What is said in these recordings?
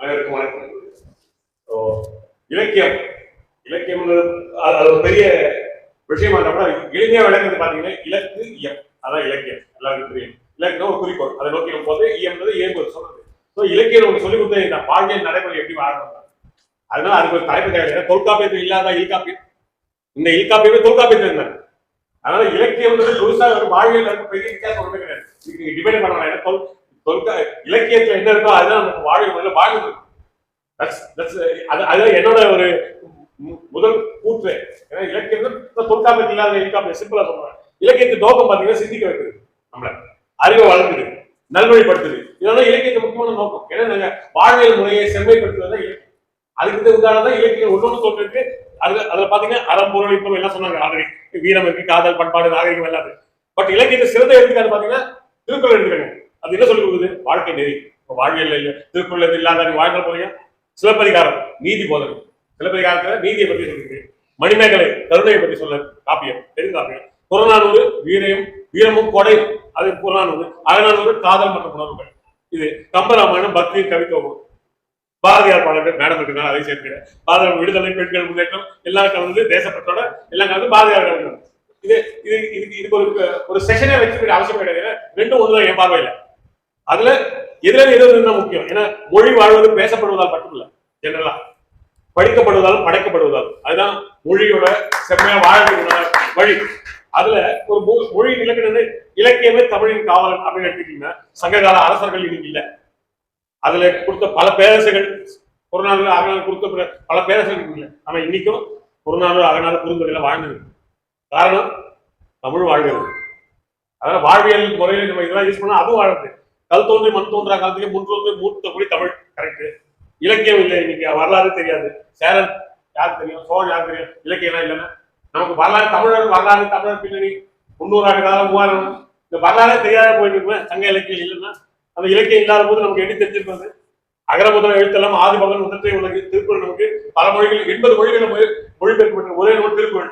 அனைவருக்கும் வணக்கம். இலக்கியம் இலக்கியம் அது ஒரு பெரிய விஷயமா இருந்தா கூட எளிமையா விளங்குறது பாத்தீங்கன்னா இலக்கு இயம், அதான் இலக்கியம். எல்லாருக்கும் தெரியும். இலக்கியம் ஒரு குறிக்கோள், அதை நோக்கி போது இயம்ன்றது ஏற்பது சொல்றது. இலக்கியம் உங்களுக்கு சொல்லிக் கொடுத்த இந்த வாழ்வியல் நடைமுறை எப்படி வாழணும், அதனால அதுக்கு ஒரு தலைப்பு தேவை. தொல்காப்பியத்தில் இல்லாத இல்காப்பியம், இந்த இல்காப்பியமே தொல்காப்பியத்தில் இருந்தாங்க. அதனால இலக்கியம் முழுசா ஒரு வாழ்வியல் பெரிய வித்தியாசம் ஒன்று கிடையாது. டிபேட் பண்ணலாம். இலக்கியத்துல என்ன இருக்கோ அதுதான் நமக்கு வாழ்வியல் முதல்ல வாழுது. அதுதான் என்னோட ஒரு முதல் கூற்று. ஏன்னா இலக்கியம் தொல்காப்பியத்தில் இல்லாத இல்காப்பியம் சிம்பிளா சொல்றேன். இலக்கியத்தின் நோக்கம் பாத்தீங்கன்னா சிந்திக்க வைக்கிறது, நம்மள அறிவை வளர்க்குது, நல்வழிப்படுத்துது. இதெல்லாம் இலக்கியத்தின் முக்கியமான நோக்கம். ஏன்னா வாழ்வியல் முறையை செம்மைப்படுத்துவதா இலக்கியம். அதுக்கு உதாரணம் தான் இலக்கியம் ஒன்னொன்னு சொல்றதுக்கு. அதுல பாத்தீங்கன்னா அறம்பொருள் இப்போ எல்லாம் சொன்னாங்க ஆல்ரெடி. வீரம் இருக்கு, காதல், பண்பாடு, நாகரிகம் எல்லாது. பட் இலக்கியத்தை சிறந்த எடுத்துக்காது பாத்தீங்கன்னா திருக்குறள் எடுத்துக்காங்க. அது என்ன சொல்லி கொடுக்குது? வாழ்க்கை நெறி. வாழ்வியல் இல்ல திருக்குறள் இல்லாத வாழ்க்கை போறீங்க. சிலப்பதிகாரம் நீதி போதனை. சிலப்பதிகாரத்துல நீதியை பத்தி சொல்லிருக்கு. மணிமேகலை கருணையை பத்தி சொல்ல காப்பியம், பெருங்காப்பியம். புறநானூறு வீரமும் கொடையும், அது புறநானூறு. அகநானூறு காதல் மற்றும் உணர்வுகள். இது கம்பராமாயணம் பக்தியின் கவித்துவம். பாரதியார் பாடல்கள் மேடம் இருக்கிறாங்க, அதை சேர்க்கிறேன். பாரதியார் விடுதலை, பெண்கள் முன்னேற்றம் எல்லாம் கலந்து, தேசப்பற்றோட எல்லாம் கலந்து பாரதியார் கவிதை. இதுக்கு ஒரு செஷனே வச்சுக்கிற அவசியம் கிடையாது. ரெண்டும் ஒண்ணுதான் என் பார்வையில. அதுல எதுல எது முக்கியம். ஏன்னா மொழி வாழ்வது பேசப்படுவதால் மட்டும் இல்ல, ஜெனரலா படிக்கப்படுவதாலும் படைக்கப்படுவதாலும். அதுதான் மொழியோட செம்மையா வாழ்றதுக்கான வழி. அதுல ஒரு மொழி இலக்கணம் இலக்கியமே தமிழின் காவலன் அப்படின்னு எடுத்துக்கிட்டீங்கன்னா சங்ககால அரசர்கள் இன்னைக்கு இல்ல. அதுல கொடுத்த பல பேரரசுகள், புறநானூறு அகநானூறு கொடுத்த பல பேரரசுகள் இல்லை. ஆனா இன்னைக்கும் புறநானூறு அகநானூறு குறுந்தொகையில வாழ்ந்தது. காரணம் தமிழ் வாழ்கிறது. அதனால வாழ்வியல் முறையில நம்ம இதெல்லாம் யூஸ் பண்ணா அதுவும் வாழ்றது. கல் தோன்றி மண் தோன்றா காலத்துக்கு முன் தோன்றி மூத்த கூடி தமிழ் கரெக்ட். இலக்கியம் இல்லை. இன்னைக்கு வரலாறு தெரியாது. சேரன் யாருக்கு தெரியும், சோழன் யாருக்கு தெரியும், இலக்கியம் இல்லைன்னா நமக்கு வரலாறு தமிழர் வரலாறு தமிழர் பின்னணி 300 ஆண்டு காலம் 3000 இந்த வரலாறே தெரியாத போயிட்டு இருக்குமே. சங்க இலக்கியம் இல்லைன்னா அந்த இலக்கியம் இல்லாத போது நமக்கு எப்படி தெரிஞ்சிருக்கிறது? அகர முதல எழுத்தெல்லாம் ஆதி பகன் முதற்றை உலகு. திருக்குறள் நமக்கு பல மொழிகள் 80 மொழிகளை மொழிபெயர்க்கப்பட்ட ஒரே ஒரு திருக்குறள்.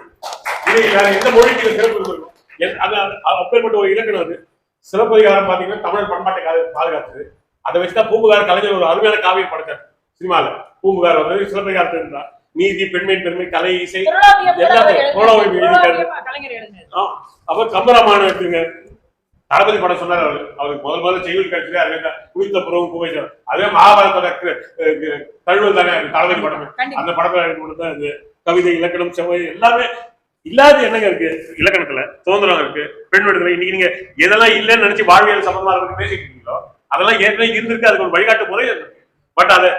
இது வேற எந்த மொழிக்கு சிறப்பு இருக்கும்? அப்பேற்பட்ட ஒரு இலக்கணம் அது. சிலப்பதிகாரம் பாத்தீங்கன்னா தமிழ் பண்பாட்டை பாதுகாத்தது. அதை வச்சுதான் பூம்புகார் கலைஞர் ஒரு அருமையான காவியம் படைச்சார் சினிமால. பூம்புகார் வந்து சிலப்பதிகாரத்தை இருந்தா நீதி, பெண்மையின் பெருமை, கலை, இசை எல்லாத்தையும் அப்புறம் கம்பராமாயணம் எடுத்துங்க. தளபதி படம் சொன்னார் அவருக்கு முதல்ல செய்யுள் கட்சி அதுல குவித்த புறவும் புகைச்சார். அதே மகாபாரதோட தழுவல் தானே தளபதி படமே. அந்த படத்துல தான் இது கவிதை, இலக்கணம், செவ்வாய் எல்லாமே இல்லாத என்னங்க இருக்கு இலக்கணத்துல? சுதந்திரம் இருக்கு, பெண் விடுதலை. இன்னைக்கு நீங்க எதெல்லாம் இல்லைன்னு நினைச்சு வாழ்வியல் சம்பந்தமா பேசிட்டு இருக்கீங்களோ அதெல்லாம் ஏற்கனவே இருந்திருக்கு. அதுக்கு ஒரு வழிகாட்டு முறை இருக்கு. பட் அதை